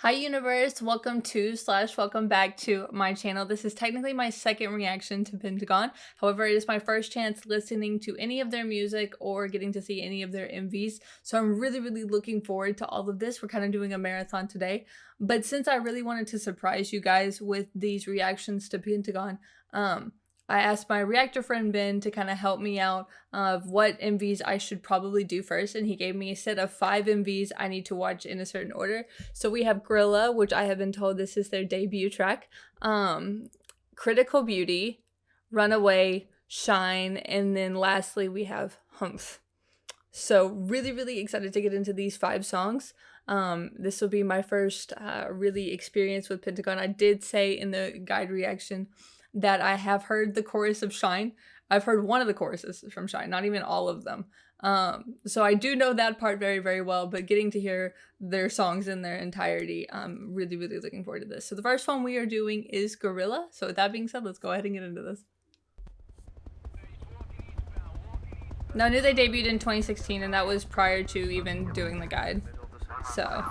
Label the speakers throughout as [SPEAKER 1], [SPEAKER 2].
[SPEAKER 1] Hi universe, welcome to / welcome back to my channel. This is technically my second reaction to Pentagon. However, it is my first chance listening to any of their music or getting to see any of their MVs. So I'm really looking forward to all of this. We're kind of doing a marathon today. But since I really wanted to surprise you guys with these reactions to Pentagon, I asked my reactor friend Ben to kind of help me out of what MVs I should probably do first, and he gave me a set of 5 MVs I need to watch in a certain order. So we have Gorilla, which I have been told this is their debut track, Critical Beauty, Runaway, Shine, and then lastly we have Humph. So really excited to get into these 5 songs. This will be my first really experience with Pentagon. I did say in the guide reaction that I have heard the chorus of Shine. I've heard one of the choruses from Shine, not even all of them. So I do know that part very well, but getting to hear their songs in their entirety, I'm really looking forward to this. So the first one we are doing is Gorilla. So with that being said, let's go ahead and get into this. Now I knew they debuted in 2016, and that was prior to even doing the guide. So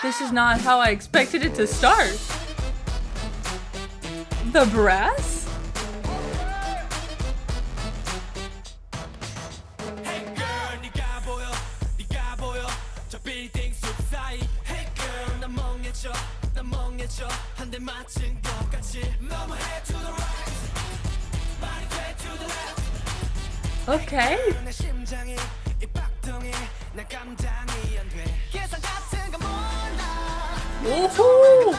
[SPEAKER 1] this is not how I expected it to start. The brass? Okay. Woohoo!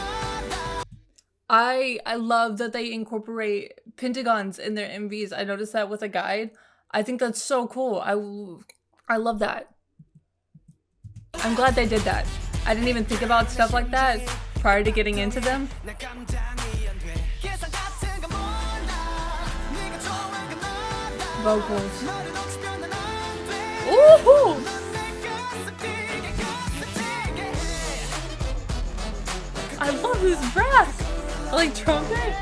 [SPEAKER 1] I love that they incorporate pentagons in their MVs. I noticed that with a guide. I think that's so cool. I love that. I'm glad they did that. I didn't even think about stuff like that prior to getting into them. Vocals. Woohoo! I love this brass! I like trumpet.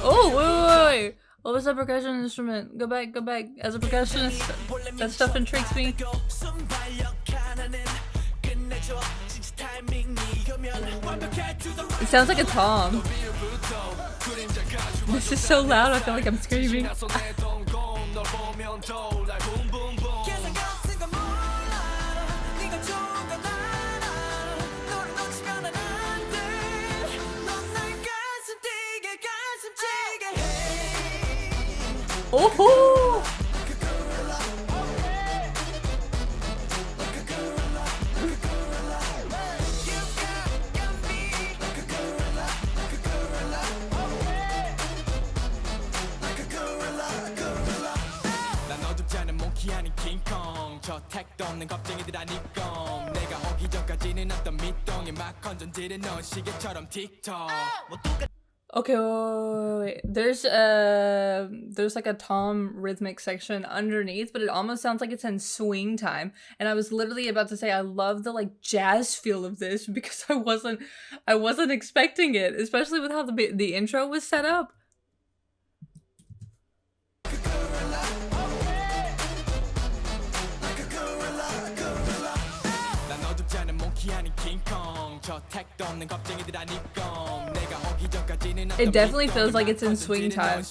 [SPEAKER 1] Oh, wait. What was that percussion instrument? Go back. As a percussionist, that stuff intrigues me. It sounds like a tom. This is so loud, I feel like I'm screaming. Oh! Okay, wait. There's like a tom rhythmic section underneath, but it almost sounds like it's in swing time. And I was literally about to say I love the like jazz feel of this because I wasn't expecting it, especially with how the intro was set up. It definitely feels like it's in swing time.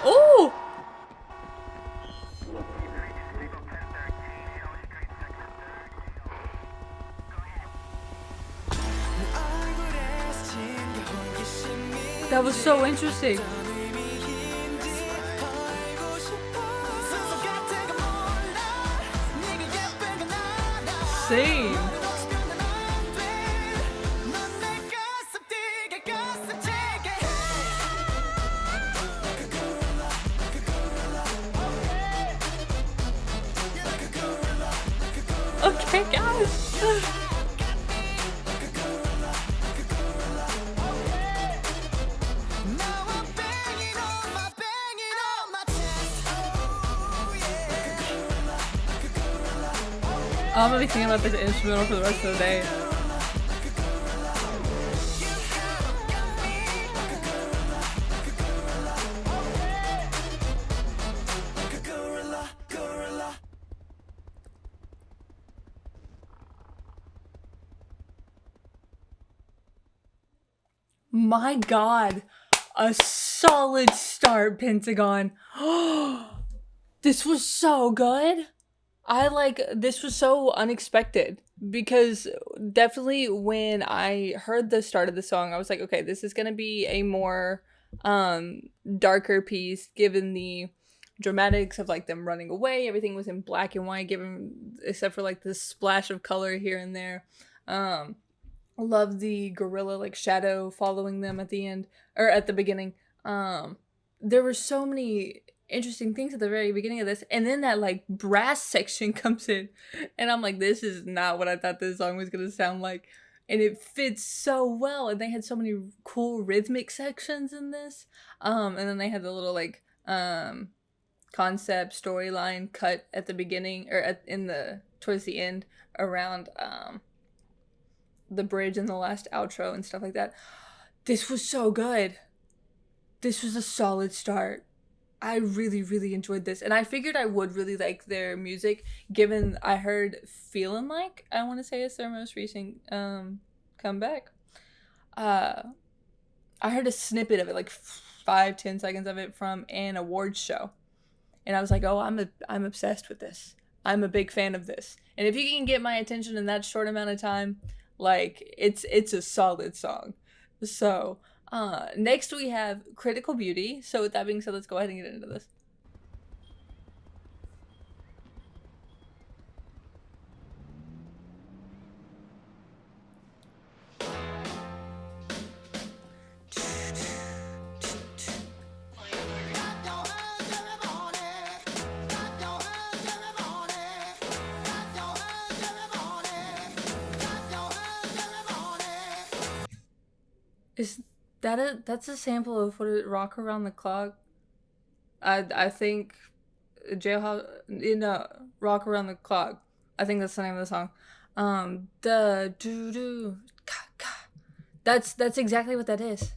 [SPEAKER 1] Oh! That was so interesting. Same. Okay, guys. I'm gonna be thinking about this instrumental for the rest of the day. My God, a solid start, Pentagon. This was so good. This was so unexpected because definitely when I heard the start of the song, I was like, okay, this is going to be a more darker piece given the dramatics of like them running away. Everything was in black and white, given except for like this splash of color here and there. Love the gorilla like shadow following them at the end or at the beginning. There were so many interesting things at the very beginning of this, and then that like brass section comes in, and I'm like, this is not what I thought this song was gonna sound like, and it fits so well. And they had so many cool rhythmic sections in this, and then they had the little like concept storyline cut at the beginning or towards the end around the bridge and the last outro and stuff like that. This was so good. This was a solid start. I really, really enjoyed this. And I figured I would really like their music, given I heard Feelin' Like, I want to say it's their most recent comeback. I heard a snippet of it, like 5-10 seconds of it from an awards show. And I was like, oh, I'm obsessed with this. I'm a big fan of this. And if you can get my attention in that short amount of time, like, it's a solid song. So, next we have Critical Beauty. So with that being said, let's go ahead and get into this. Is that's a sample of what it Rock Around the Clock? I think Jailhouse Rock Around the Clock. I think that's the name of the song. The doo doo ka ka. That's exactly what that is.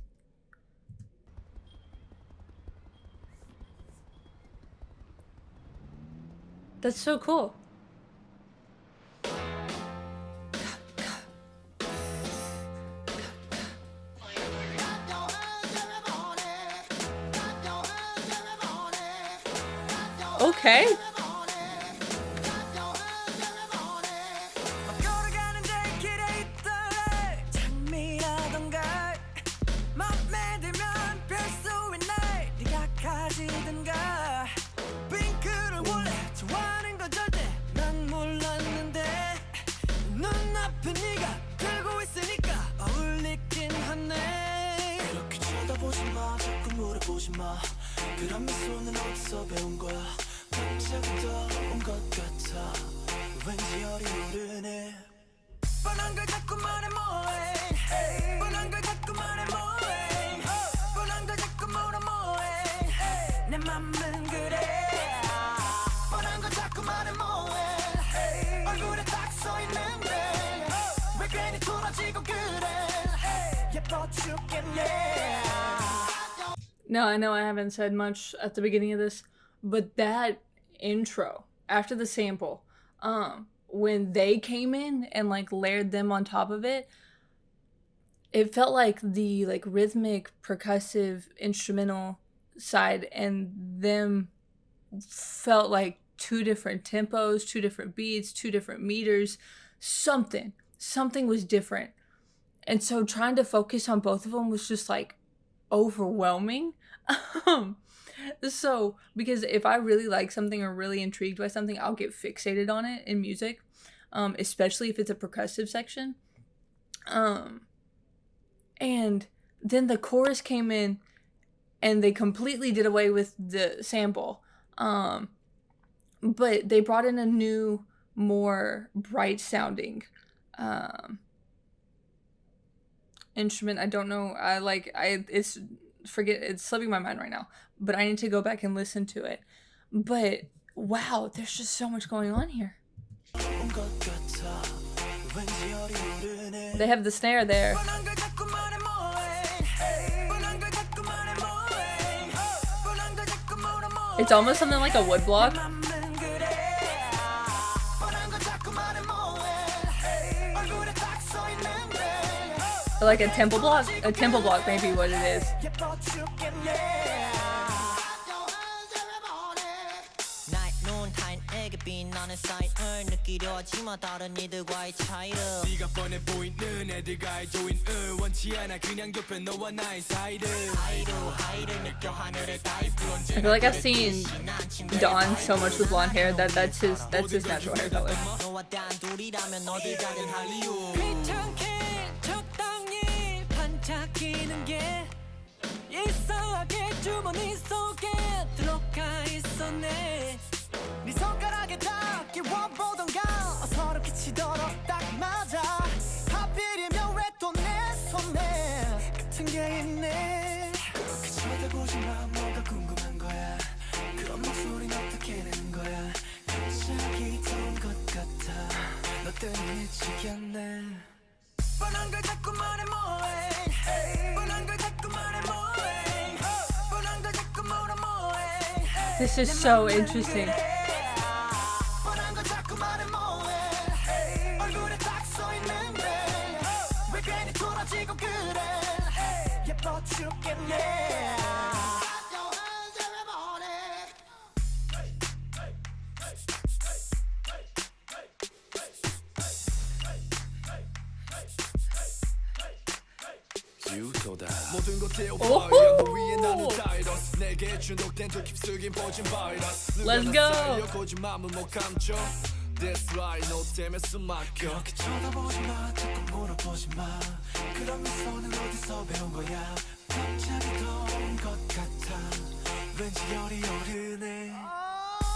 [SPEAKER 1] That's so cool. Okay.
[SPEAKER 2] 그런 미소는 어디서 배운 거야 언제부터 온 것 같아 왠지 어리모르네 뻔한 걸 자꾸만 해 뭐해 뻔한 걸 자꾸만 해 뭐해 뻔한 걸 자꾸 물어 뭐해 내 맘은 그래 뻔한 걸 자꾸만 해 뭐해 얼굴에 딱 써있는데 왜 괜히 돌아지고 그래 예뻐 죽겠네.
[SPEAKER 1] Now, I know I haven't said much at the beginning of this, but that intro after the sample, when they came in and like layered them on top of it, it felt like the like rhythmic, percussive, instrumental side and them felt like two different tempos, two different beats, two different meters, something was different. And so trying to focus on both of them was just like overwhelming. Because if I really like something or really intrigued by something, I'll get fixated on it in music. especially if it's a percussive section. And then the chorus came in and they completely did away with the sample. But they brought in a new, more bright sounding instrument. I don't know. It's slipping my mind right now, but I need to go back and listen to it. But wow, there's just so much going on here. They have the snare there. It's almost something like a wood block. Or like a temple block. A temple block may be what it is. I feel like I've seen Don so much with blonde hair that that's his natural hair color. This is so interesting. Let's go. That's right, 너 때문에 숨 막혀. 쳐다보지 마, 자꾸 물어보지 마. 그런 미소는 어디서 배운 거야? 갑자기 더운 것 같아. 왠지 열이 오르네.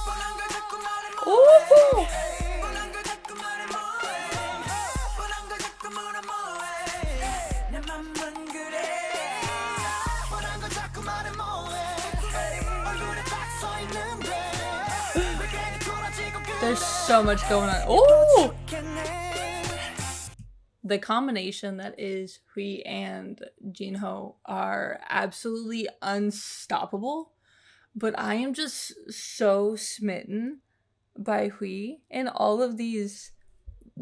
[SPEAKER 1] 뻔한 걸 자꾸 말해 뭐해? 뻔한 걸 자꾸 말해 뭐해? 뻔한 걸 자꾸 물어 뭐해? 내 맘만 그래. 뻔한 걸 자꾸 말해 뭐해? 얼굴에 딱 서 있는데. There's so much going on. Oh! The combination that is Hui and Jinho are absolutely unstoppable. But I am just so smitten by Hui in all of these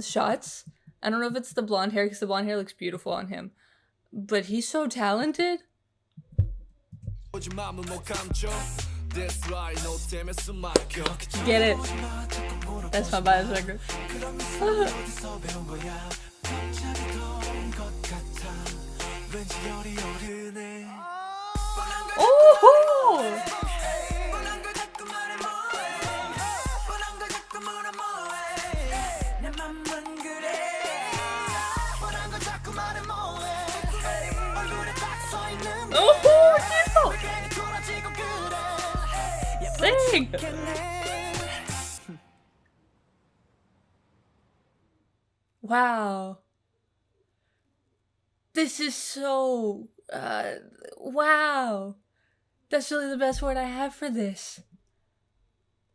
[SPEAKER 1] shots. I don't know if it's the blonde hair because the blonde hair looks beautiful on him. But he's so talented. Get it. That's my bias record. Oh! Sing! Wow. This is so... wow. That's really the best word I have for this.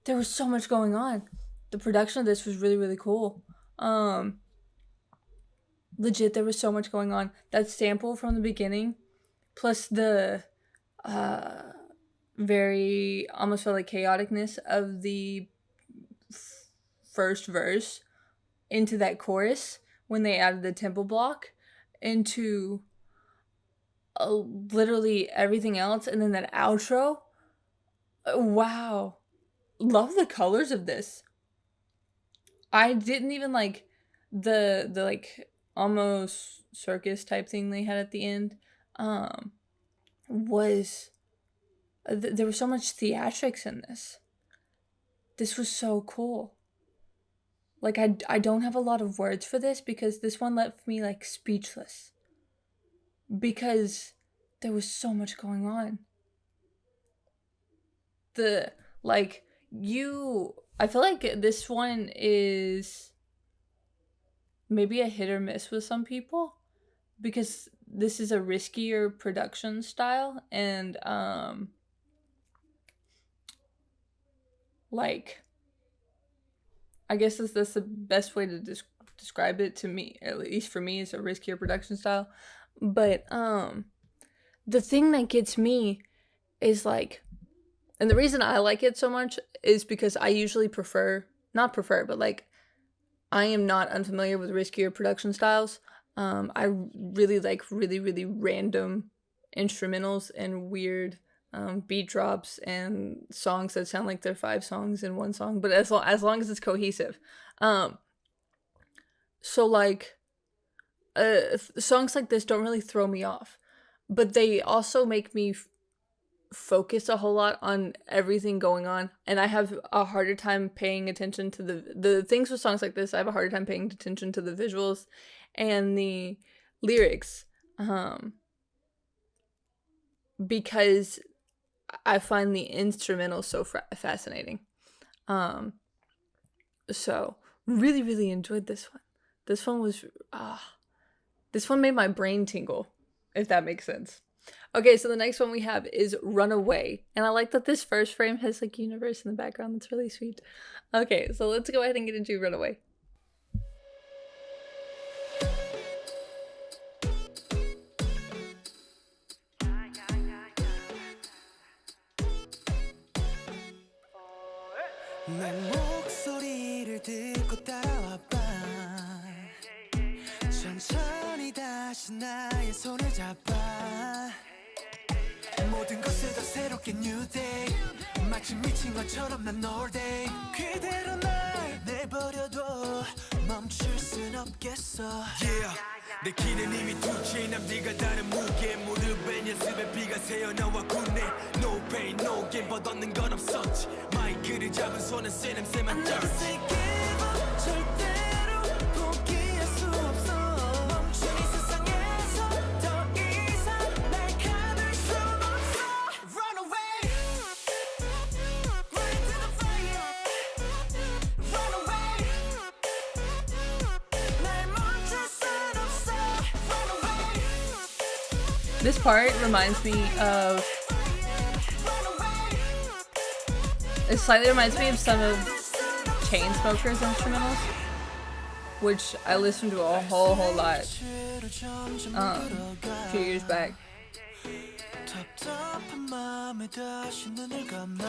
[SPEAKER 1] There was so much going on. The production of this was really, really cool. Legit, there was so much going on. That sample from the beginning, plus the very, almost felt like chaoticness of the first verse into that chorus when they added the tempo block into literally everything else, and then that outro. Wow. Love the colors of this. I didn't even like the like almost circus type thing they had at the end. There was so much theatrics in this. This was so cool. like I don't have a lot of words for this because this one left me like speechless. Because there was so much going on. I feel like this one is maybe a hit or miss with some people because this is a riskier production style, and like I guess that's the best way to describe it to me, at least for me, is a riskier production style. But the thing that gets me is like, and the reason I like it so much is because I usually but like I am not unfamiliar with riskier production styles. I really like really, really random instrumentals and weird beat drops and songs that sound like they're 5 songs in one song, but as long as it's cohesive. So like songs like this don't really throw me off, but they also make me focus a whole lot on everything going on, and I have a harder time paying attention to the things with songs like this. I have a harder time paying attention to the visuals and the lyrics, because I find the instrumental so fascinating. So really, really enjoyed this one. This one was this one made my brain tingle, if that makes sense. Okay, so the next one we have is Runaway. And I like that this first frame has like universe in the background. That's really sweet. Okay, so let's go ahead and get into Runaway.
[SPEAKER 2] 내 목소리를 듣고 따라와봐 천천히 다시 나의 손을 잡아 모든 것을 더 새롭게 new day 마치 미친 것처럼 난 all day 그대로 날 내버려둬 멈출 순 없겠어 yeah. 내 키는 이미 두 채 남들과 다른 무게 무릎에 연습에 비가 새어나와 군내 No pain no gain 벗어는 건 없었지 마이크를 잡은 손은 새 냄새만 쩔지 I never say give up 절대로 포기할 수 없어 멈춘 이 세상에서 더 이상 날 가둘 순 없어 Run away Right to the fire Run away 날 멈출 순 없어 Run away
[SPEAKER 1] This part reminds me of, it slightly reminds me of some of Chainsmokers instrumentals, which I listened to a whole lot a few years back.
[SPEAKER 2] 답답한 맘에 다시 눈을 감아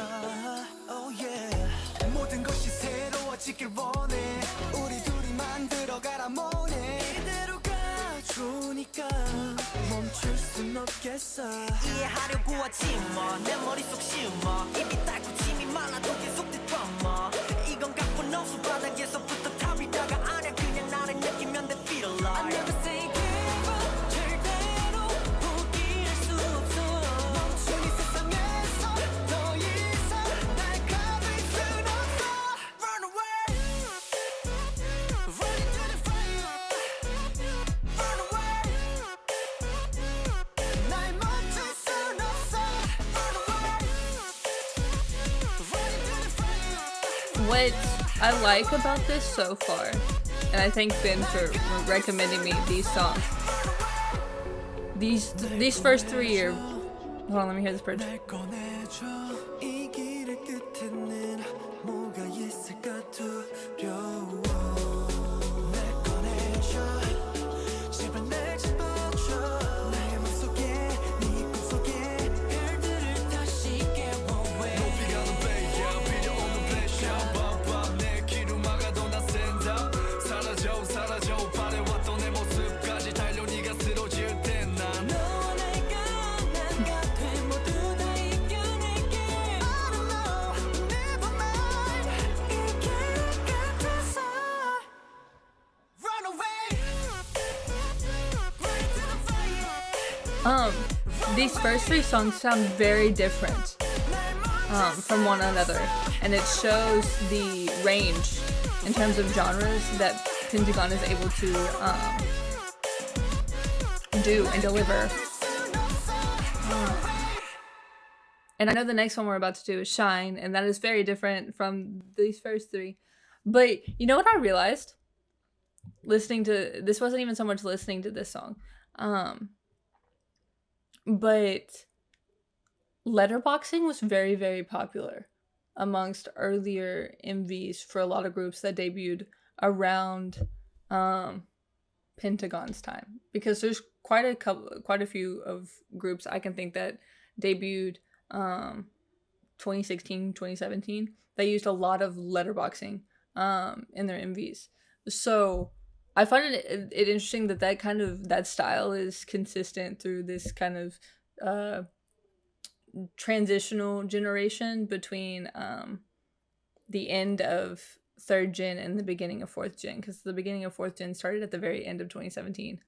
[SPEAKER 2] Oh yeah 모든 것이 새로워지길 원해 우리 둘이 만들어가라 뭐네 이대로가 좋으니까 멈출 순 없겠어 이해하려고 하지 마내 머릿속 심어 입이 닳고 침이 많아도 계속 되drama 이건 갖고 노수 바닥에서부터 탑이다가 아냐 그냥 나를 느끼면 they feel alive I never say give up 절대로 포기할 수 없어 멈춘 이 세상에서 더 이상 날 가둘 순 없어 Run away Run into the fire Run away 날 멈출 순 없어 Run away Run into the fire
[SPEAKER 1] What I like about this so far, and I thank Ben for recommending me these songs. These first 3 are, hold on, let me hear this bridge.
[SPEAKER 2] 날 꺼내줘 이 길의 끝에는 뭐가 있을까 두려워 날 꺼내줘 제발 날 잡아줘 나의 맘속에 네 꿈속에 별들을 다시 깨워 높이 가는 베이야 필요 없는 플래시야 봐봐 내 귀로 막아도 나 stand up 사라져 사라져 바래왔던 내 모습까지 달려 네가 쓰러질 때난 너와 내가 나가 돼 모두 다 이겨낼게 I don't know never mind 이 길 같아서 Run away Right to the fire
[SPEAKER 1] These first 3 songs sound very different from one another, and it shows the range in terms of genres that Pentagon is able to do and deliver. And I know the next one we're about to do is Shine, and that is very different from these first three. But you know what I realized? Listening to this wasn't even so much listening to this song. But letterboxing was very, very popular amongst earlier MVs for a lot of groups that debuted around Pentagon's time, because there's quite a few of groups I can think that debuted 2016, 2017 that used a lot of letterboxing in their MVs. So I find it interesting that that style is consistent through this kind of transitional generation between the end of 3rd gen and the beginning of 4th gen, because the beginning of 4th gen started at the very end of 2017.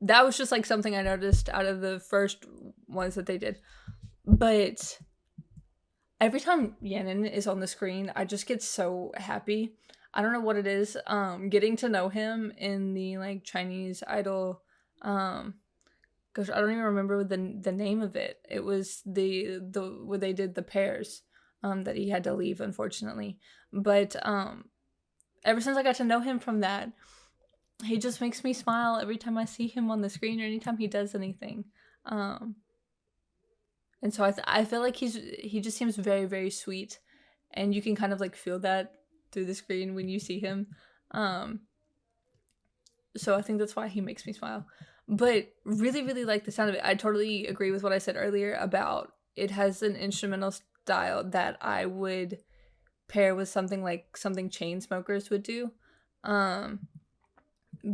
[SPEAKER 1] That was just like something I noticed out of the first ones that they did. But every time Yenin is on the screen, I just get so happy. I don't know what it is. Getting to know him in the like Chinese Idol, gosh, I don't even remember the name of it. It was the where they did the pairs, that he had to leave, unfortunately. But ever since I got to know him from that, he just makes me smile every time I see him on the screen or anytime he does anything. And so I feel like he just seems very, very sweet, and you can kind of like feel that through the screen when you see him. So I think that's why he makes me smile. But really, really like the sound of it. I totally agree with what I said earlier about it has an instrumental style that I would pair with something Chainsmokers would do.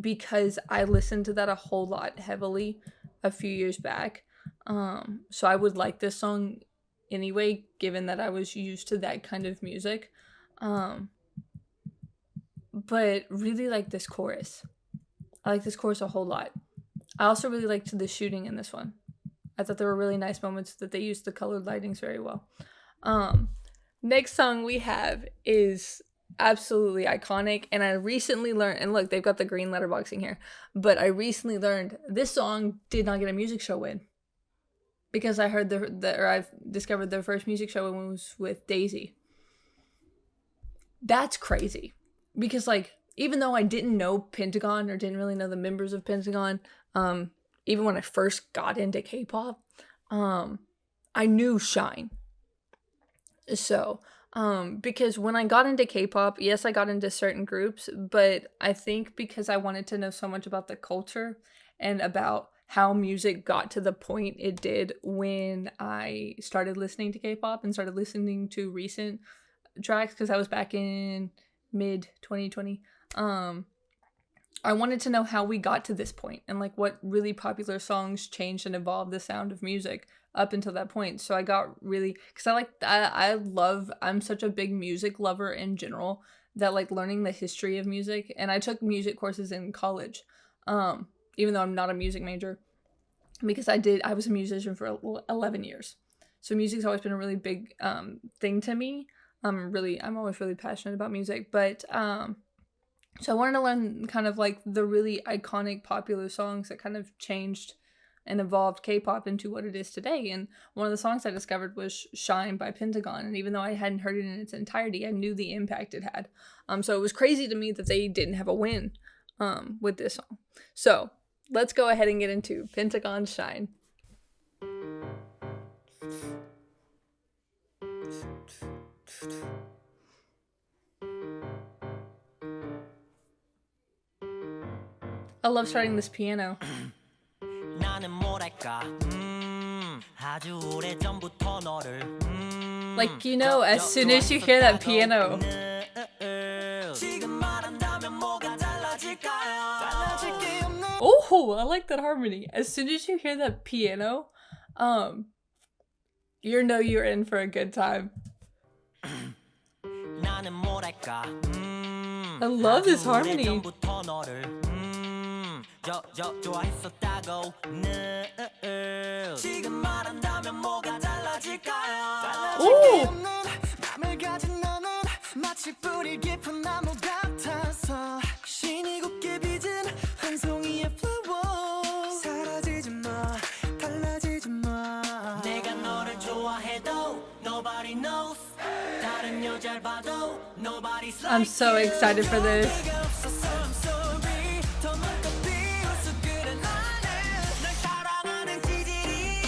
[SPEAKER 1] Because I listened to that a whole lot heavily a few years back. So I would like this song anyway, given that I was used to that kind of music. But really like this chorus. I like this chorus a whole lot. I also really liked the shooting in this one. I thought there were really nice moments that they used the colored lightings very well. Next song we have is absolutely iconic, and I recently learned, and look, they've got the green letterboxing here, but I recently learned this song did not get a music show win, because I heard I've discovered their first music show win was with Daisy. That's crazy, because like, even though I didn't know Pentagon or didn't really know the members of Pentagon, even when I first got into K-pop, I knew Shine. So because when I got into K-pop, yes, I got into certain groups, but I think because I wanted to know so much about the culture and about how music got to the point it did when I started listening to K-pop and started listening to recent tracks, because I was back in mid 2020. I wanted to know how we got to this point and like what really popular songs changed and evolved the sound of music up until that point. So I got really, because I'm such a big music lover in general, that like learning the history of music, and I took music courses in college, even though I'm not a music major, because I was a musician for 11 years. So music's always been a really big thing to me. I'm always really passionate about music, but so I wanted to learn kind of like the really iconic popular songs that kind of changed and evolved K-pop into what it is today. And one of the songs I discovered was Shine by Pentagon. And even though I hadn't heard it in its entirety, I knew the impact it had. So it was crazy to me that they didn't have a win with this song. So let's go ahead and get into Pentagon's Shine. I love starting this piano. Like, you know, as soon as you hear that piano. Oh, I like that harmony. As soon as you hear that piano, you know you're in for a good time. I love this harmony. Ooh.
[SPEAKER 2] 꽃이 뿌리 깊은 나무 같아서 신이 곱게 빚은 한 송이의 flower 사라지지 마 달라지지 마 내가 너를 좋아해도 nobody knows 다른 여자를 봐도 nobody's like
[SPEAKER 1] I'm so excited for this.
[SPEAKER 2] 네가 없어서 I'm sorry 더 많고 비웃어 그래 나는 널 사랑하는 찌질이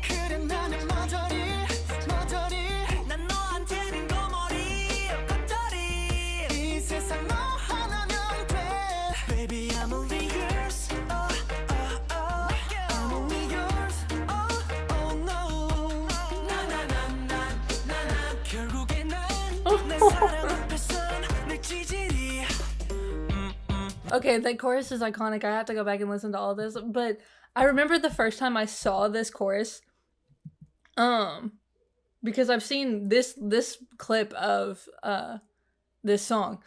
[SPEAKER 2] 그래 나는 머저리 난 너한테는 거머리 겉절이 이 세상 너 하나면 돼 Baby I'm only yours I'm only yours oh no 나나나나나나 결국에 난내 사랑 앞에선 내 찌질이
[SPEAKER 1] Okay, that chorus is iconic. I have to go back and listen to all this. But I remember the first time I saw this chorus, because I've seen this clip of this song.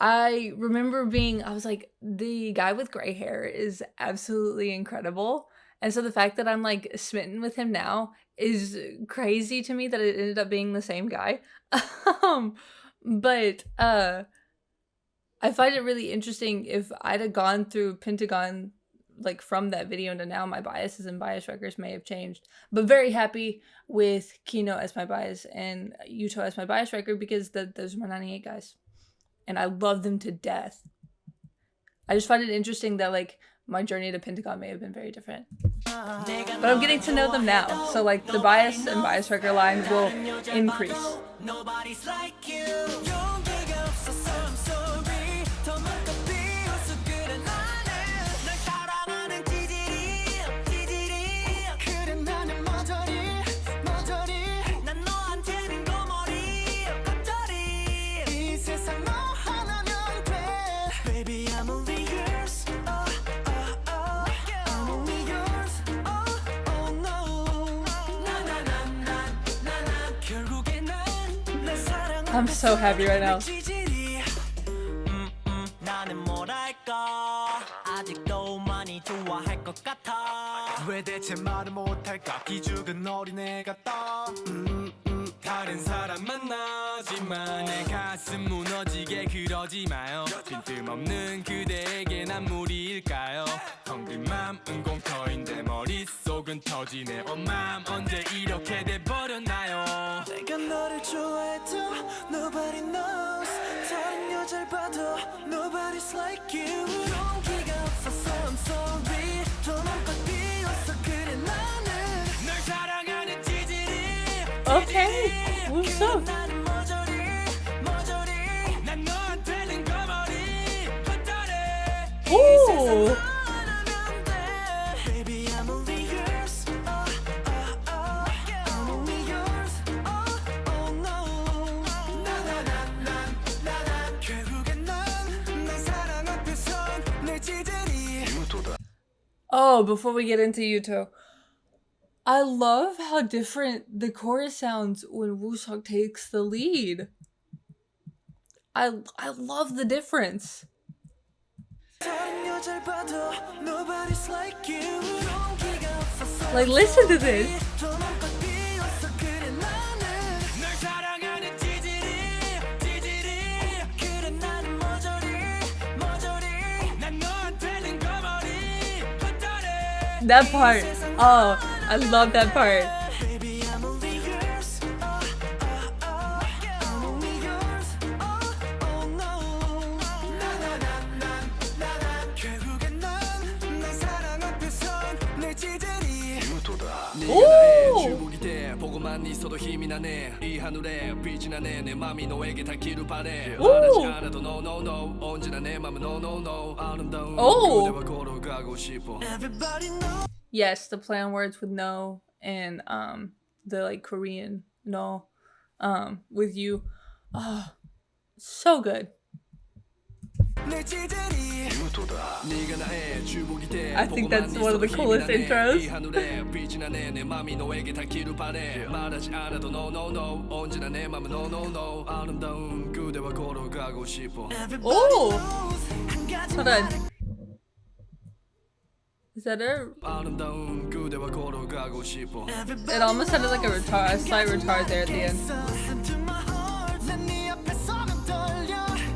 [SPEAKER 1] I remember I was like, the guy with gray hair is absolutely incredible. And so the fact that I'm like smitten with him now is crazy to me that it ended up being the same guy. But I find it really interesting. If I'd have gone through Pentagon, like from that video to now, my biases and bias records may have changed. But very happy with Kino as my bias and Yuto as my bias record, because those are my 98 guys. And I love them to death. I just find it interesting that like my journey to Pentagon may have been very different. But I'm getting to know them now. So like the bias and bias record line will increase.
[SPEAKER 2] Nobody's like you 용기가 없어서 I'm sorry 더 많고 비웃어 그래 나는 널 사랑하는 찌질이 그래 나는 머저리 난 너한테는 거머리 겉절이 이 세상 너 하나면 돼 Baby I'm only yours I'm only yours oh no 나나나나나나 결국에 난내 사랑
[SPEAKER 1] I'm so happy right now.
[SPEAKER 2] 찌질이 나는 뭐랄까 아직도 많이 좋아할 것 같아 왜 대체 말을 못할까 기죽은 어린애 같다 다른 사람 만나지만 내 가슴 무너지게 그러지 마요 빈틈없는 그대에게 난 무리일까요 텅빈 맘은 공터인데 머릿속은 터지네 맘 언제 이렇게 돼버렸나요 내가 너를 좋아해도 nobody knows 다른 여자를 봐도 nobody's like you 용기가 없어서 I'm sorry 더 많고 비웃어 그래 나는 널 사랑하는 찌질이
[SPEAKER 1] Okay, what's up?
[SPEAKER 2] 나는 머저리 난 너한테는 거머리 겉절이
[SPEAKER 1] Ooh.
[SPEAKER 2] Baby I'm only yours I'm only yours oh no 나나나나나나 결국엔 난내 사랑 앞에선 내 찌질이
[SPEAKER 1] Oh, before we get into Yuto, I love how different the chorus sounds when Wooseok takes the lead. I love the difference.
[SPEAKER 2] 다른 여자를 봐도 nobody's like you 용기가 없어서
[SPEAKER 1] Like, listen to this.
[SPEAKER 2] 더 많고 비웃어 그래 나는 널 사랑하는 찌질이 그래 나는 머저리 난 너한테는 거머리 겉절이
[SPEAKER 1] That part. Oh, I love that part.
[SPEAKER 2] Baby I'm only yours I'm only yours oh no 나나나나나나 결국엔 난내 사랑 앞에선 내 찌질이
[SPEAKER 1] Ooh.
[SPEAKER 2] 주목이 돼 보고만 있어도 힘이 나네 이 하늘에 빛이 나네 내 맘이 너에게 닿기를 바래 말하지 않아도 no no no 언제나 내 맘은 no no no 아름다운 그대와 걸어가고 싶어 Everybody knows
[SPEAKER 1] Yes, the play on words with no and the like Korean no with you. Oh, so good.
[SPEAKER 2] 내 찌질이
[SPEAKER 1] I think that's one of the coolest intros. Oh, hold on. Is that a? It almost sounded like a slight retard there at the end.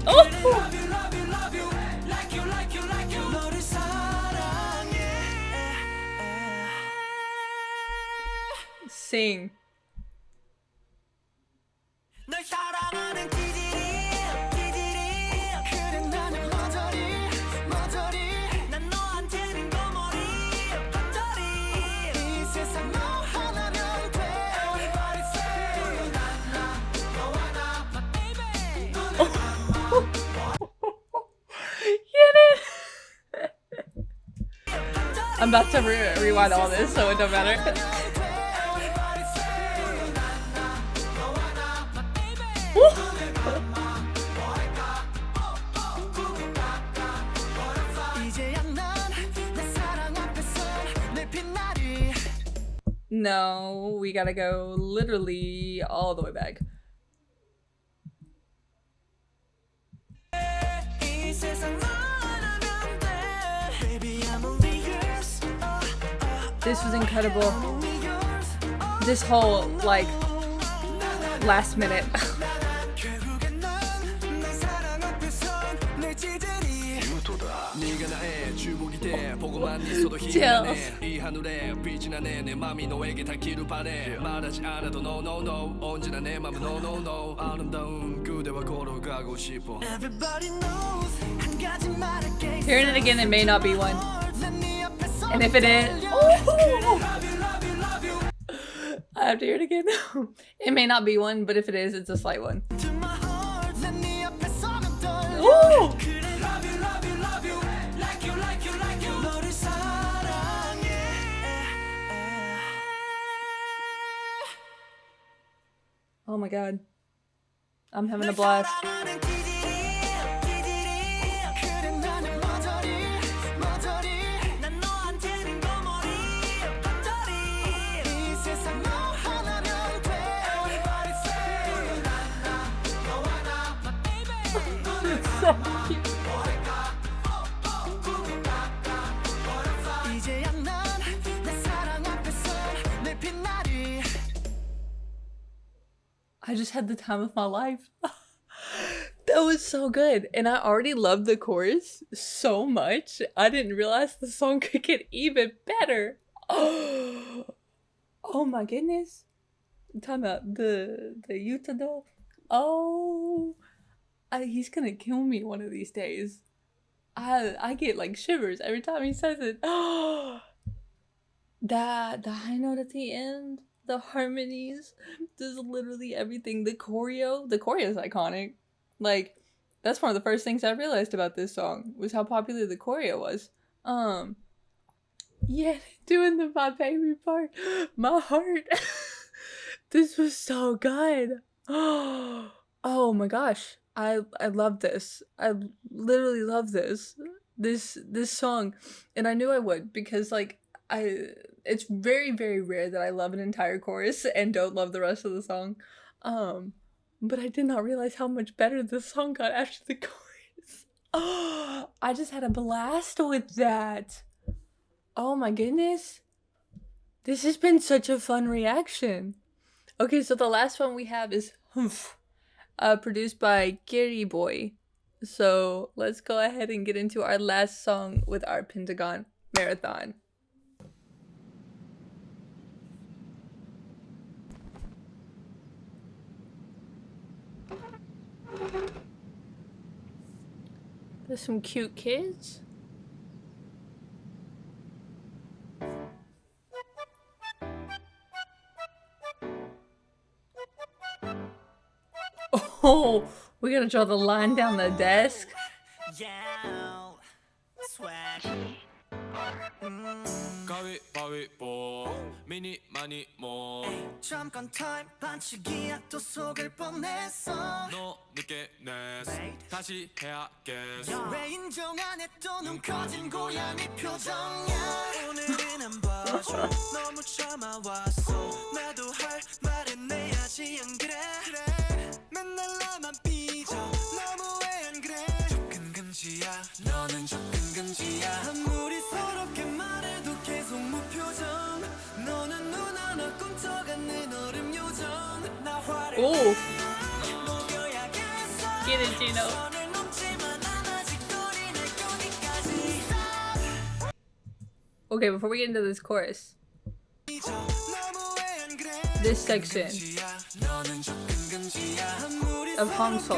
[SPEAKER 1] Oh! Sing. I'm about to rewind all this, so it don't matter. No, we gotta go literally all the way back. This was incredible. This whole, like, last minute. Hearing it again, it may not be one. And if it is, I have to hear it again. It may not be one, but if it is, it's a slight one. Ooh! Oh my god. I'm having a blast. So cute. I just had the time of my life. That was so good. And I already loved the chorus so much. I didn't realize the song could get even better. Oh my goodness. I'm talking about the Utado. Oh, he's gonna kill me one of these days. I get like shivers every time he says it. Oh, the high note at the end, the harmonies, just literally everything. The choreo is iconic. Like, that's one of the first things I realized about this song was how popular the choreo was. Yeah, doing the my baby part, my heart. This was so good. Oh my gosh. I love this. I literally love this song, and I knew I would because like it's very, very rare that I love an entire chorus and don't love the rest of the song. But I did not realize how much better the song got after the chorus. Oh, I just had a blast with that. Oh my goodness. This has been such a fun reaction. Okay, so the last one we have is Humph, produced by Gary Boy. So let's go ahead and get into our last song with our Pentagon marathon. There's some cute kids. Oh, we gotta draw the line down the desk.
[SPEAKER 2] Yeah, swag. 가위바위보 미니 많이 뭐 잠깐 타임 반칙이야 또 속을 뻔했어 너 늦게 냈어 다시 해야겠어 왜 인정 안 해 또 눈 커진 고양이 표정이야 오늘은 안 봐줘 너무 참아왔어 나도 할 말은 내야지 안 그래 맨날 나만 삐져 너무해 안 그래 접근 금지야 너는 접근 금지야 아무리 서럽게 말해도 계속 무표정 너는 눈 하나 꼼짝않는 얼음 요정 나 화를
[SPEAKER 1] Oh,
[SPEAKER 2] 녹여야겠어
[SPEAKER 1] get it, Gino. Okay, before we get into this chorus, this section of Humph.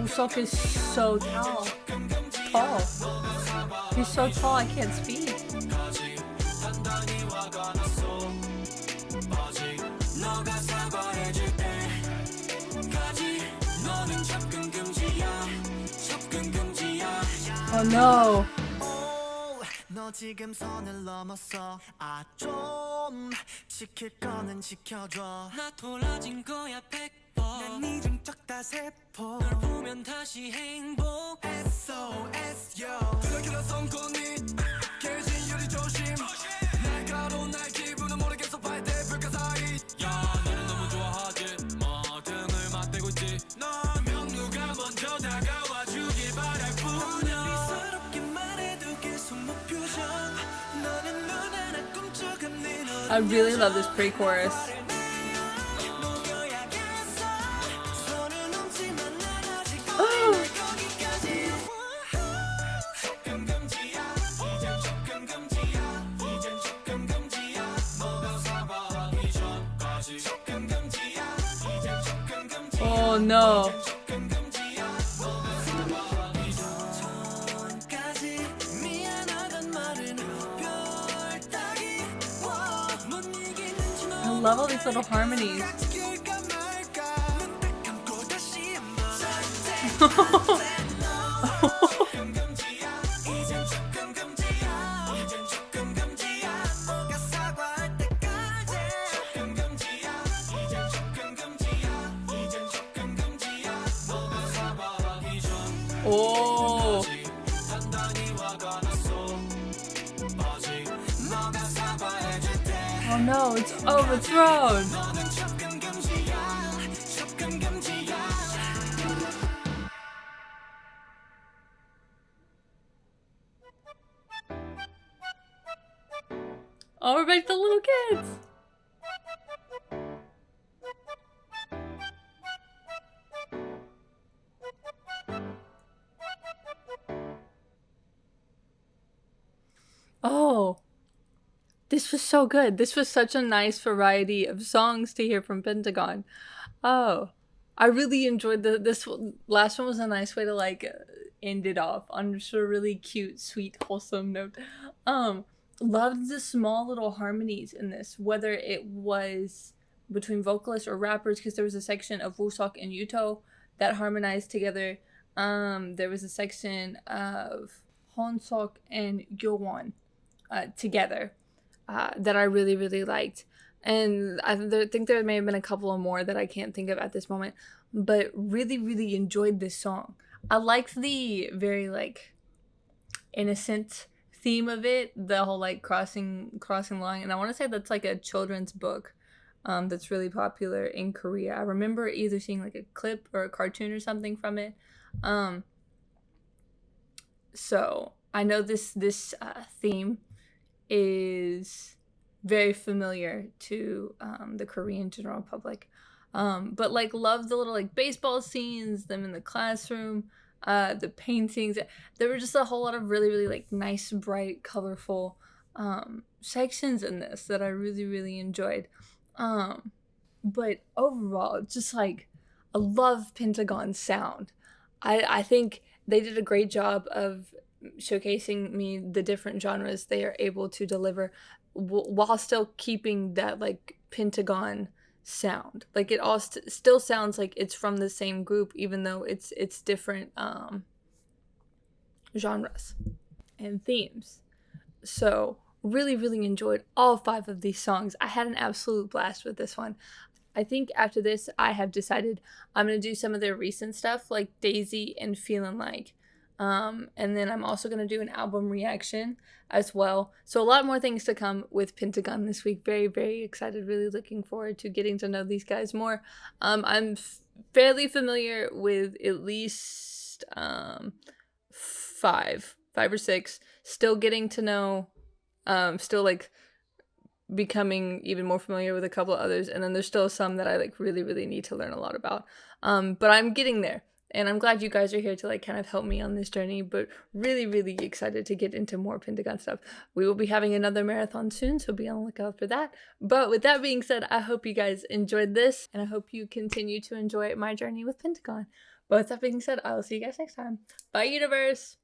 [SPEAKER 1] Sok is so tall. He's so tall I can't speak. Oh no. 너 지금 선을 넘었어. 아 좀 지킬 거는 지켜줘. 나 돌아진 거야 100번. 난 이름 적다 세포. 널 보면 다시 행복. SOS yo. 그렇게 성공이 깨진 유리 조심. 날가로 날 기분은 모르겠어 봐야 돼 불가 사이. 야 너는 너무 좋아하지. 뭐 등을 맞대고 있지. 너면 누가 먼저 다가와 주길 바랄 뿐이야. I really love this pre-chorus. Oh no. I love all these little harmonies. Oh. Oh no, it's overthrown. Oh, we're back to little kids. Oh, this was so good. This was such a nice variety of songs to hear from Pentagon. Oh, I really enjoyed this last one was a nice way to like end it off on just a really cute, sweet, wholesome note. Loved the small little harmonies in this, whether it was between vocalists or rappers, because there was a section of Woo-sok and Yuto that harmonized together. There was a section of Hon-sok and Gyo-won together that I really, really liked. And I think there may have been a couple of more that I can't think of at this moment, but really, really enjoyed this song. I liked the very like innocent theme of it, the whole like crossing line, and I want to say that's like a children's book that's really popular in Korea. I remember either seeing like a clip or a cartoon or something from it. So I know this theme is very familiar to the Korean general public, but like love the little like baseball scenes, them in the classroom, the paintings. There were just a whole lot of really, really like nice, bright, colorful sections in this that I really, really enjoyed. But overall, just like I love Pentagon's sound. I think they did a great job of showcasing me the different genres they are able to deliver while still keeping that like Pentagon sound. Like it all still sounds like it's from the same group, even though it's different genres and themes. So really, really enjoyed all 5 of these songs. I had an absolute blast with this one. I think after this, I have decided I'm going to do some of their recent stuff like Daisy and Feelin' Like. And then I'm also going to do an album reaction as well. So a lot more things to come with Pentagon this week. Very, very excited. Really looking forward to getting to know these guys more. I'm fairly familiar with at least five or six. Still getting to know, still like becoming even more familiar with a couple of others, and then there's still some that I like really need to learn a lot about. But I'm getting there, and I'm glad you guys are here to like kind of help me on this journey, but really excited to get into more Pentagon stuff. We will be having another marathon soon, so be on the lookout for that. But with that being said, I hope you guys enjoyed this, and I hope you continue to enjoy my journey with Pentagon. But with that being said, I will see you guys next time. Bye, universe!